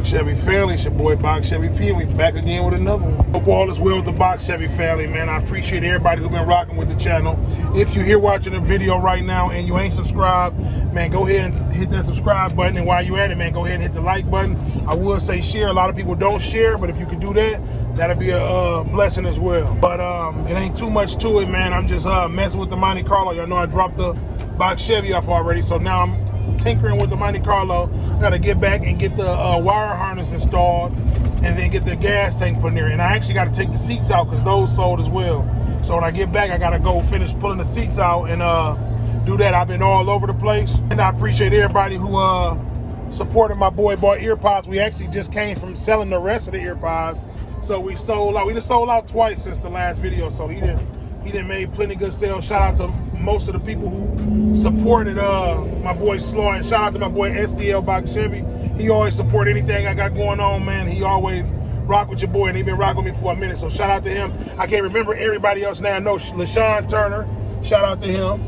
Box Chevy family? It's your boy Box Chevy P, and we back again with another one. Hope all is well with the Box Chevy family, man. I appreciate everybody who's been rocking with the channel. If you're here watching the video right now and you ain't subscribed, man, go ahead and hit that subscribe button. And while you're at it, man, go ahead and hit the like button. I will say share. A lot of people don't share, but if you could do that, that'd be a blessing as well. But it ain't too much to it, man. I'm just messing with the Monte Carlo. Y'all know I dropped the Box Chevy off already, so now I'm tinkering with the Monte Carlo. Gotta get back and get the wire harness installed and then get the gas tank put in there. And I actually gotta take the seats out because those sold as well. So when I get back, I gotta go finish pulling the seats out and do that. I've been all over the place. And I appreciate everybody who supported my boy, bought earpods. We actually just came from selling the rest of the earpods. So we sold out. We just sold out twice since the last video. So he done made plenty good sales. Shout out to most of the people who supported my boy Slaw, and shout out to my boy STL Box Chevy. He always support anything I got going on, man. He always rock with your boy, and he been rocking with me for a minute. So shout out to him. I can't remember everybody else now. I know LaShawn Turner. Shout out to him.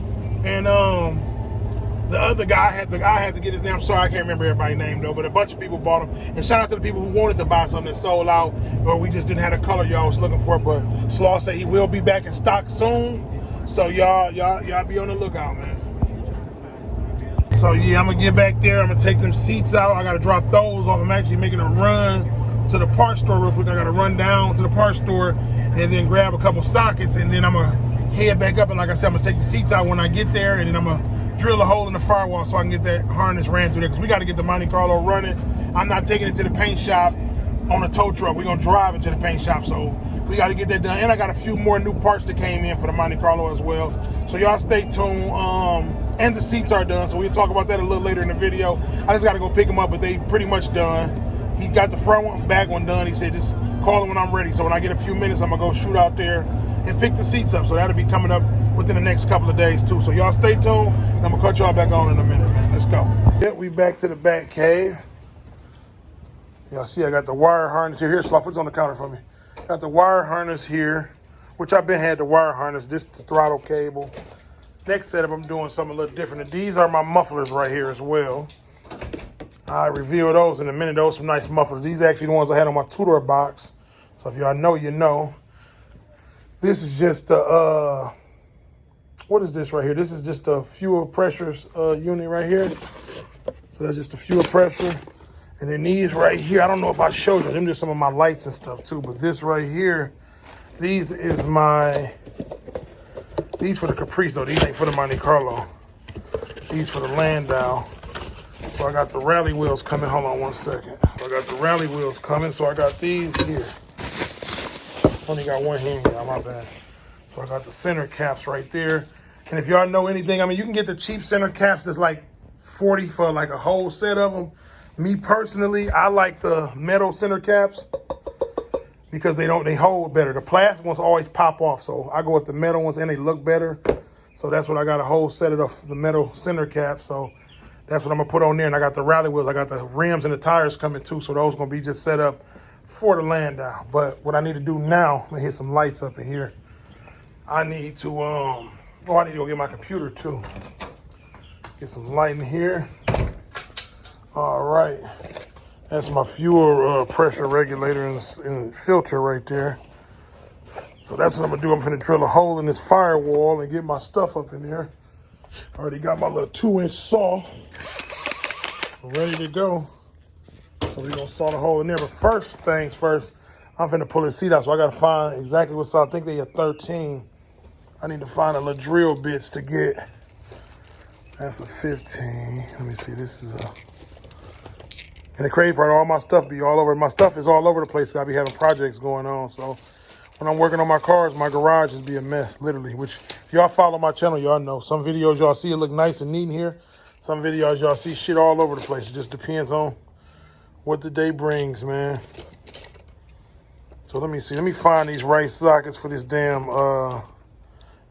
And the other guy, I had to get his name. I'm sorry, I can't remember everybody's name though, but a bunch of people bought them. And shout out to the people who wanted to buy something that sold out, or we just didn't have the color y'all was looking for. But Slaw said he will be back in stock soon. So y'all be on the lookout, man. So yeah, I'm gonna get back there. I'm gonna take them seats out. I gotta drop those off. I'm actually making a run to the parts store real quick. I gotta run down to the parts store and then grab a couple sockets, and then I'm gonna head back up. And like I said, I'm gonna take the seats out when I get there, and then I'm gonna drill a hole in the firewall so I can get that harness ran through there, because we got to get the Monte Carlo running. I'm not taking it to the paint shop on a tow truck. We're gonna drive it to the paint shop, so we got to get that done. And I got a few more new parts that came in for the Monte Carlo as well, so y'all stay tuned. And the seats are done, so we'll talk about that a little later in the video. I just got to go pick them up, but they pretty much done. He got the front one, back one done. He said just call him when I'm ready. So when I get a few minutes, I'm gonna go shoot out there and pick the seats up. So that'll be coming up within the next couple of days too. So y'all stay tuned. I'm gonna cut y'all back on in a minute, man. Let's go. Yeah, we back to the back cave. Y'all see I got the wire harness here. Here, Slop, put it on the counter for me. Got the wire harness here, which I've been had the wire harness. This is the throttle cable. Next setup, I'm doing something a little different. And these are my mufflers right here as well. I'll reveal those in a minute. Those are some nice mufflers. These are actually the ones I had on my two-door box. So if y'all know, you know. This is just the, what is this right here? This is just a fuel pressure unit right here. So that's just the fuel pressure. And then these right here, I don't know if I showed you, them just some of my lights and stuff too, but this right here, these is my, these for the Caprice though, these ain't for the Monte Carlo. These for the Landau. So I got the rally wheels coming, hold on one second. So I got the rally wheels coming, so I got these here. Only got one hand here, my bad. So I got the center caps right there. And if y'all know anything, I mean, you can get the cheap center caps that's like 40 for like a whole set of them. Me personally, I like the metal center caps because they hold better. The plastic ones always pop off, so I go with the metal ones and they look better. So that's what I got, a whole set of the metal center caps. So that's what I'm gonna put on there. And I got the rally wheels, I got the rims and the tires coming too. So those gonna be just set up for the Landau. But what I need to do now, let me hit some lights up in here. I need to, I need to go get my computer too. Get some light in here. All right, that's my fuel pressure regulator and filter right there. So that's what I'm gonna do. I'm gonna drill a hole in this firewall and get my stuff up in there. Already got my little 2-inch saw ready to go. So we're gonna saw the hole in there. But first things first, I'm finna pull this seat out. So I gotta find exactly what saw. I think they are 13. I need to find a little drill bits to get. That's a 15. Let me see, this is a, and the crazy part, all my stuff be all over. My stuff is all over the place. I be having projects going on. So when I'm working on my cars, my garage is be a mess, literally. Which, if y'all follow my channel, y'all know. Some videos y'all see it look nice and neat in here. Some videos y'all see shit all over the place. It just depends on what the day brings, man. So let me see. Let me find these right sockets for this damn,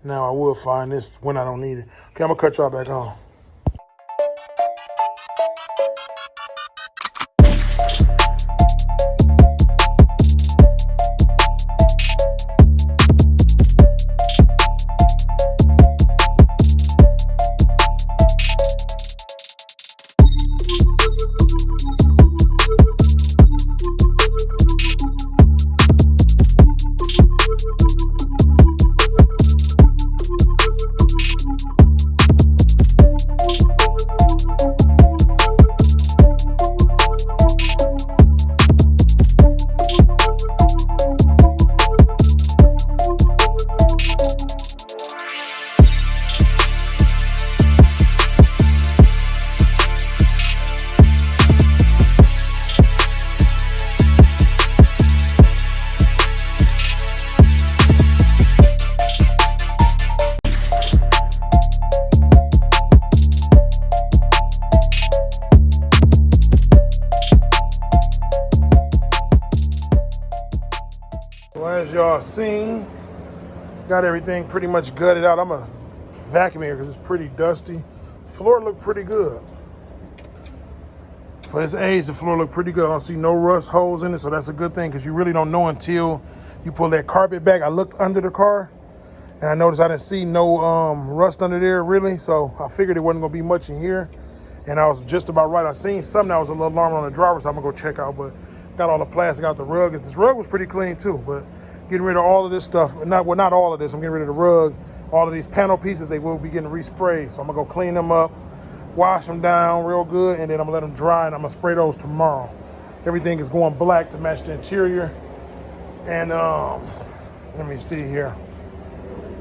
now I will find this when I don't need it. Okay, I'm gonna cut y'all back on. as y'all seen, got everything pretty much gutted out. I'm gonna vacuum here because it's pretty dusty. Floor looked pretty good. For its age, the floor looked pretty good. I don't see no rust holes in it, so that's a good thing because you really don't know until you pull that carpet back. I looked under the car and I noticed I didn't see no rust under there really, so I figured it wasn't gonna be much in here. And I was just about right. I seen something that was a little alarm on the driver, so I'm gonna go check out, but got all the plastic out the rug. This rug was pretty clean too, but getting rid of all of this stuff. Not all of this. I'm getting rid of the rug. All of these panel pieces, they will be getting resprayed. So I'm gonna go clean them up, wash them down real good, and then I'm gonna let them dry, and I'm gonna spray those tomorrow. Everything is going black to match the interior. And let me see here.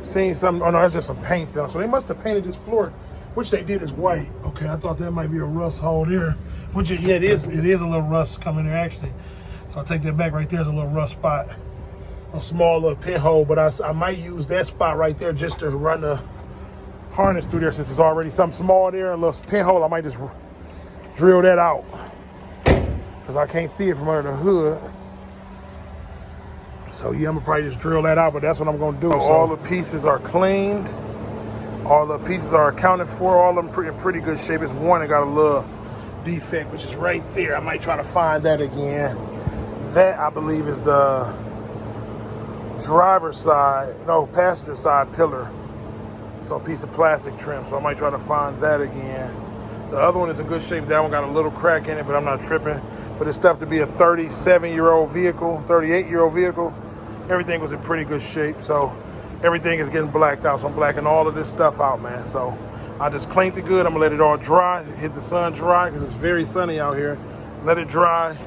Seeing something, oh no, that's just some paint though. So they must have painted this floor, which they did is white. Okay, I thought that might be a rust hole there. Which, yeah, it is a little rust coming there actually. So I'll take that back. Right there's a little rust spot. A small little pinhole, but I might use that spot right there just to run the harness through there since there's already something small there, a little pinhole. I might just drill that out because I can't see it from under the hood. So yeah, I'm gonna probably just drill that out, but that's what I'm gonna do. So all the pieces are cleaned. All the pieces are accounted for. All of them in pretty good shape. It's one that got a little defect, which is right there. I might try to find that again. That I believe is the driver's side, no, passenger side pillar. So a piece of plastic trim. So I might try to find that again. The other one is in good shape. That one got a little crack in it, but I'm not tripping. For this stuff to be a 37-year-old vehicle, 38-year-old vehicle, everything was in pretty good shape. So everything is getting blacked out. So I'm blacking all of this stuff out, man. So I just cleaned it good. I'm gonna let it all dry, hit the sun dry because it's very sunny out here. Let it dry.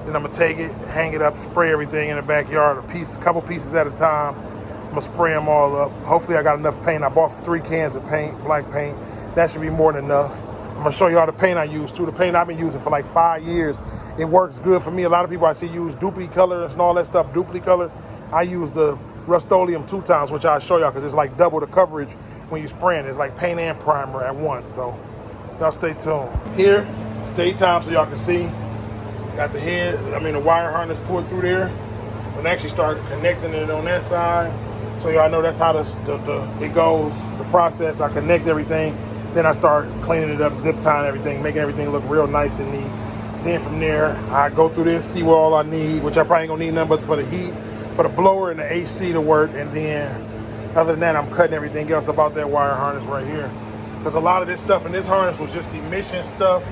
Then I'm gonna take it, hang it up, spray everything in the backyard, a couple pieces at a time. I'm gonna spray them all up. Hopefully I got enough paint. I bought 3 cans of paint, black paint. That should be more than enough. I'm gonna show you all the paint I use too. The paint I've been using for like 5 years. It works good for me. A lot of people I see use Dupli-Color and all that stuff, Dupli-Color. I use the Rust-Oleum 2 times, which I'll show y'all because it's like double the coverage when you spraying. It's like paint and primer at once. So y'all stay tuned. Here, it's daytime so y'all can see. Got the the wire harness pulled through there. And actually start connecting it on that side. So y'all know that's how it goes, the process. I connect everything. Then I start cleaning it up, zip tying everything, making everything look real nice and neat. Then from there, I go through this, see what all I need, which I probably ain't gonna need nothing but for the heat, for the blower and the AC to work. And then other than that, I'm cutting everything else about that wire harness right here. Because a lot of this stuff in this harness was just emission stuff.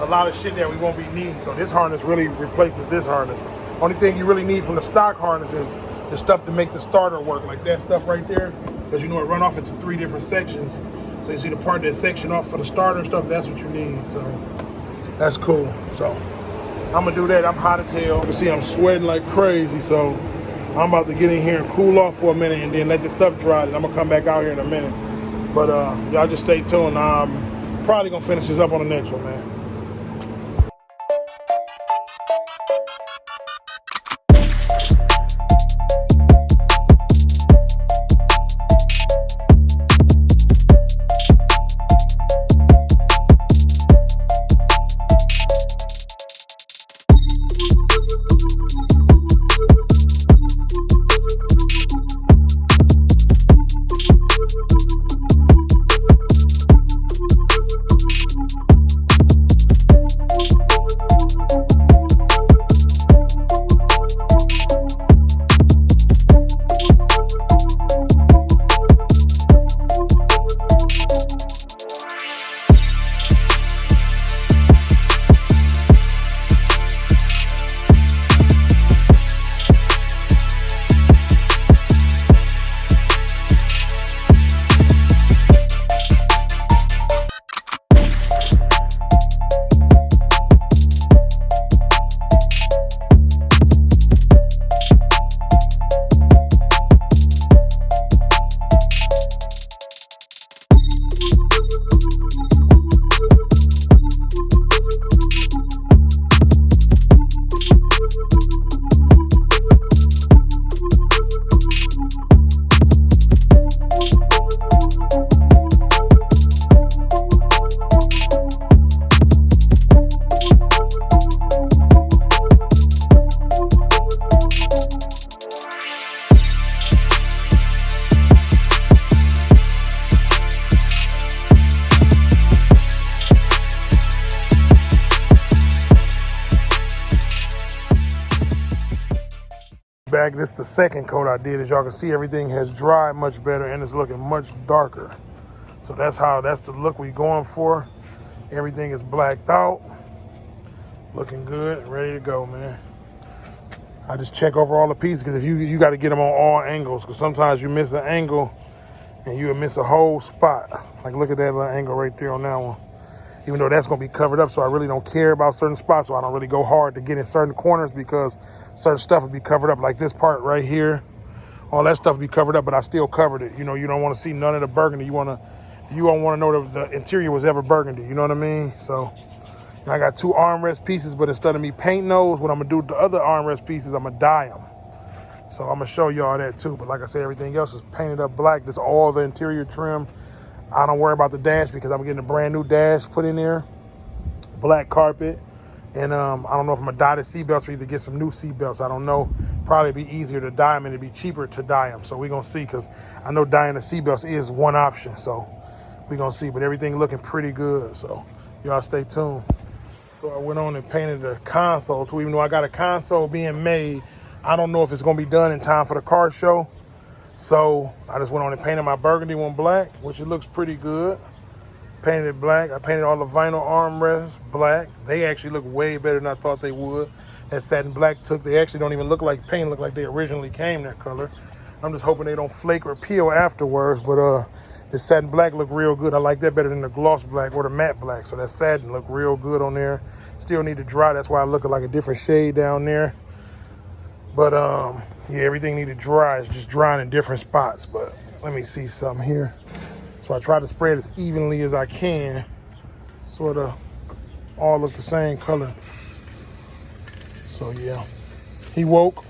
A lot of shit that we won't be needing. So this harness really replaces this harness. Only thing you really need from the stock harness is the stuff to make the starter work, like that stuff right there. Because you know it run off into 3 different sections. So you see the part that's section off for the starter and stuff, that's what you need. So that's cool. So I'm gonna do that. I'm hot as hell. You can see I'm sweating like crazy. So I'm about to get in here and cool off for a minute and then let this stuff dry. And I'm gonna come back out here in a minute. But y'all just stay tuned. I'm probably gonna finish this up on the next one, man. Back, this is the second coat I did. As y'all can see, everything has dried much better and it's looking much darker. So that's the look we going for. Everything is blacked out. Looking good, ready to go, man. I just check over all the pieces because if you got to get them on all angles, because sometimes you miss an angle and you'll miss a whole spot. Like look at that little angle right there on that one. Even though that's going to be covered up, so I really don't care about certain spots, so I don't really go hard to get in certain corners because certain stuff will be covered up, like this part right here. All that stuff will be covered up, but I still covered it. You know, you don't want to see none of the burgundy. You don't want to know that the interior was ever burgundy. You know what I mean? So I got 2 armrest pieces, but instead of me painting those, what I'm going to do with the other armrest pieces, I'm going to dye them. So I'm going to show y'all that too. But like I said, everything else is painted up black. This is all the interior trim. I don't worry about the dash because I'm getting a brand new dash put in there. Black carpet. And I don't know if I'm going to dye the seatbelts or either get some new seatbelts. I don't know. Probably be easier to dye them and it'd be cheaper to dye them. So we're going to see because I know dyeing the seatbelts is one option. So we're going to see. But everything looking pretty good. So y'all stay tuned. So I went on and painted the console too. Even though I got a console being made, I don't know if it's going to be done in time for the car show. So I just went on and painted my burgundy one black, which it looks pretty good. Painted it black. I painted all the vinyl armrests black. They actually look way better than I thought they would. That satin black they actually don't even look like paint, look like they originally came that color. I'm just hoping they don't flake or peel afterwards, but the satin black look real good. I like that better than the gloss black or the matte black. So that satin look real good on there. Still need to dry. That's why I look like a different shade down there. But yeah, everything need to dry. It's just drying in different spots. But let me see something here. So I try to spread as evenly as I can. Sort of all look the same color. So yeah, he woke.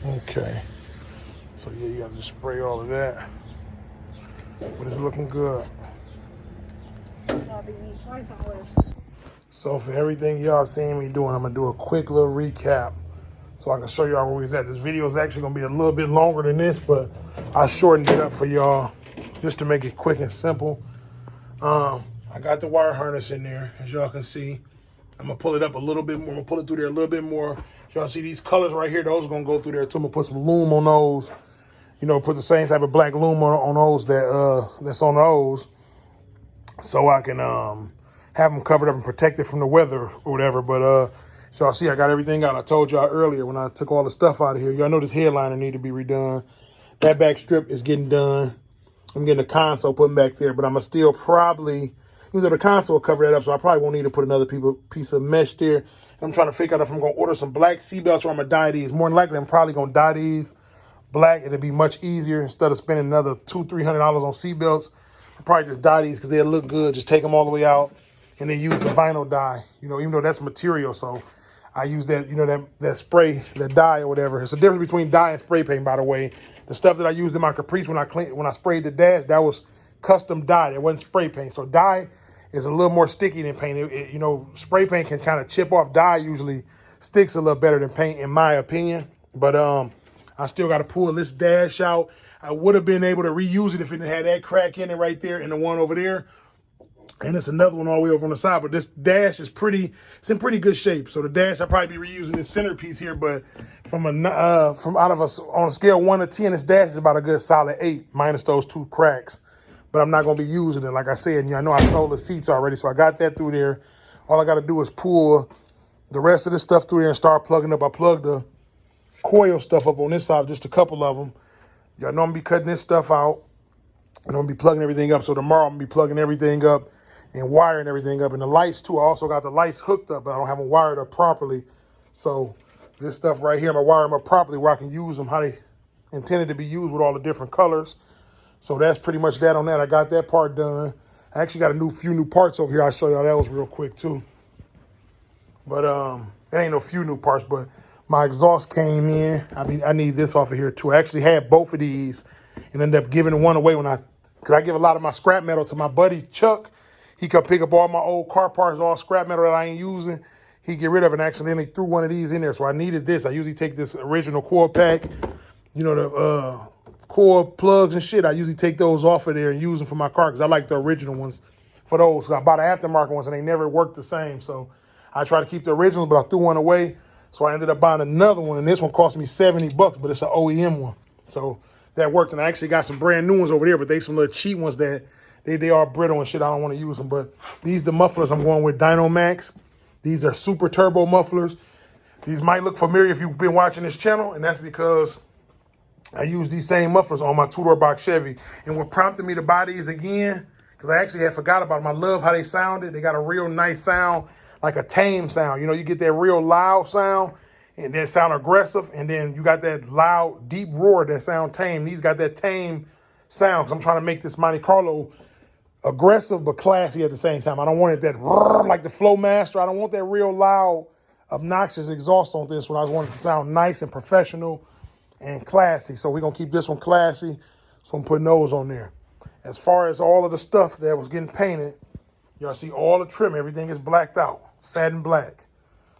Okay. So yeah, you gotta just spray all of that. But it's looking good. So for everything y'all seen me doing, I'm gonna do a quick little recap so I can show y'all where we was at. This video is actually gonna be a little bit longer than this, but I shortened it up for y'all just to make it quick and simple. I got the wire harness in there, as y'all can see. I'm gonna pull it up a little bit more. I'm gonna pull it through there a little bit more. Y'all see these colors right here? Those are gonna go through there too. I'm gonna put some loom on those. You know, put the same type of black loom on those that's on those, so I can have them covered up and protected from the weather or whatever. But so y'all see, I got everything out. I told y'all earlier when I took all the stuff out of here. Y'all know this headliner need to be redone. That back strip is getting done. I'm getting the console put back there, but I'm gonna still probably, even though the console will cover that up, so I probably won't need to put another piece of mesh there. I'm trying to figure out if I'm gonna order some black seatbelts or I'm gonna dye these. More than likely, I'm probably gonna dye these black. It'll be much easier instead of spending another $200-300 on seatbelts. I'll probably just dye these because they'll look good. Just take them all the way out and then use the vinyl dye. You know, even though that's material, so I use that, you know, that spray, that dye or whatever. It's the difference between dye and spray paint, by the way. The stuff that I used in my Caprice when I sprayed the dash, that was custom dye. It wasn't spray paint. So dye is a little more sticky than paint. You know, spray paint can kind of chip off. Dye usually sticks a little better than paint, in my opinion. But I still got to pull this dash out. I would have been able to reuse it if it didn't have that crack in it right there and the one over there. And it's another one all the way over on the side. But this dash is it's in pretty good shape. So the dash, I'll probably be reusing this centerpiece here. But from out of us on a scale 1 to 10, this dash is about a good solid 8, minus those 2 cracks. But I'm not going to be using it. Like I said, I know I sold the seats already, so I got that through there. All I got to do is pull the rest of this stuff through there and start plugging up. I plugged the coil stuff up on this side, just a couple of them. Y'all know I'm going to be cutting this stuff out. And I'm going to be plugging everything up. So tomorrow I'm going to be plugging everything up and wiring everything up. And the lights, too. I also got the lights hooked up, but I don't have them wired up properly. So this stuff right here, I'm going to wire them up properly where I can use them how they intended to be used with all the different colors. So that's pretty much that on that. I got that part done. I actually got a few new parts over here. I'll show y'all those real quick, too. But it ain't no few new parts, but my exhaust came in. I need this off of here, too. I actually had both of these and ended up giving one away because I give a lot of my scrap metal to my buddy, Chuck. He come pick up all my old car parts, all scrap metal that I ain't using. He get rid of it and accidentally threw one of these in there. So I needed this. I usually take this original core pack, you know, the core plugs and shit. I usually take those off of there and use them for my car because I like the original ones for those. So I bought an aftermarket ones and they never worked the same. So I try to keep the originals, but I threw one away. So I ended up buying another one, and this one cost me $70, but it's an OEM one. So that worked, and I actually got some brand new ones over there, but they some little cheap ones that they are brittle and shit. I don't want to use them, but these the mufflers I'm going with, Dynomax. These are super turbo mufflers. These might look familiar if you've been watching this channel, and that's because I use these same mufflers on my two-door box Chevy. And what prompted me to buy these again, because I actually had forgot about them. I love how they sounded. They got a real nice sound, like a tame sound. You know, you get that real loud sound, and then sound aggressive, and then you got that loud, deep roar that sound tame. These got that tame sound, because I'm trying to make this Monte Carlo aggressive but classy at the same time. I don't want it that like the Flow Master. I don't want that real loud, obnoxious exhaust on this one. I want it to sound nice and professional and classy. So we're going to keep this one classy. So I'm putting those on there. As far as all of the stuff that was getting painted, y'all see all the trim, everything is blacked out. Satin black,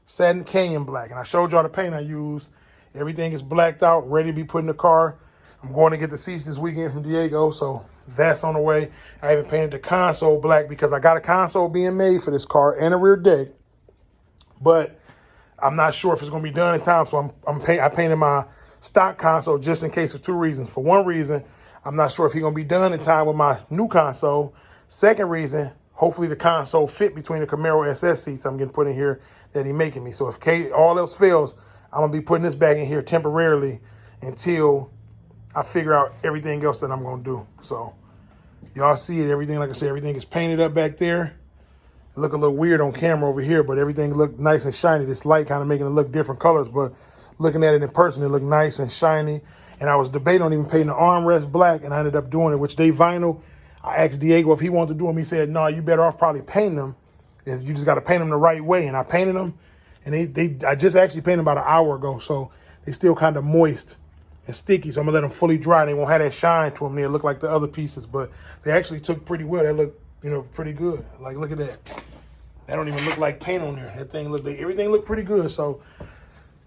satin Canyon black. And I showed y'all the paint I used. Everything is blacked out, ready to be put in the car. I'm going to get the seats this weekend from Diego, so that's on the way. I even painted the console black because I got a console being made for this car and a rear deck, but I'm not sure if it's going to be done in time, so I painted my stock console just in case for two reasons. For one reason, I'm not sure if he's going to be done in time with my new console. Second reason, hopefully the console fit between the Camaro SS seats I'm getting put in here that he's making me. So if all else fails, I'm going to be putting this back in here temporarily until I figure out everything else that I'm going to do. So y'all see it. Everything, like I said, everything is painted up back there. It look a little weird on camera over here, but everything looked nice and shiny. This light kind of making it look different colors, but looking at it in person, it looked nice and shiny. And I was debating on even painting the armrest black, and I ended up doing it, which they vinyl. I asked Diego if he wanted to do them. He said, no, you better off probably painting them. You just got to paint them the right way. And I painted them, and I just actually painted them about an hour ago, so they still kind of moist and sticky, so I'm gonna let them fully dry. They won't have that shine to them. They look like the other pieces, but they actually took pretty well. They look, pretty good. Like, look at that. That don't even look like paint on there. That thing everything looked pretty good. So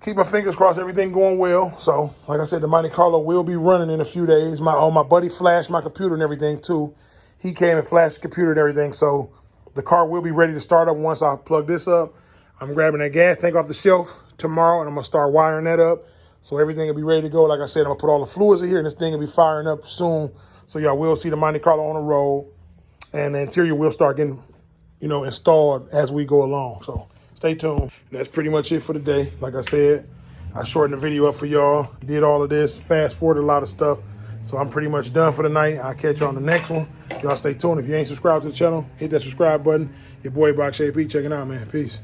keep my fingers crossed, everything going well. So like I said, the Monte Carlo will be running in a few days. My buddy flashed my computer and everything too. He came and flashed the computer and everything. So the car will be ready to start up once I plug this up. I'm grabbing that gas tank off the shelf tomorrow, and I'm gonna start wiring that up. So everything will be ready to go. Like I said, I'm going to put all the fluids in here, and this thing will be firing up soon. So y'all will see the Monte Carlo on the road. And the interior will start getting, installed as we go along. So stay tuned. And that's pretty much it for today. Like I said, I shortened the video up for y'all. Did all of this. Fast forwarded a lot of stuff. So I'm pretty much done for the night. I'll catch you on the next one. Y'all stay tuned. If you ain't subscribed to the channel, hit that subscribe button. Your boy, Box AP, checking out, man. Peace.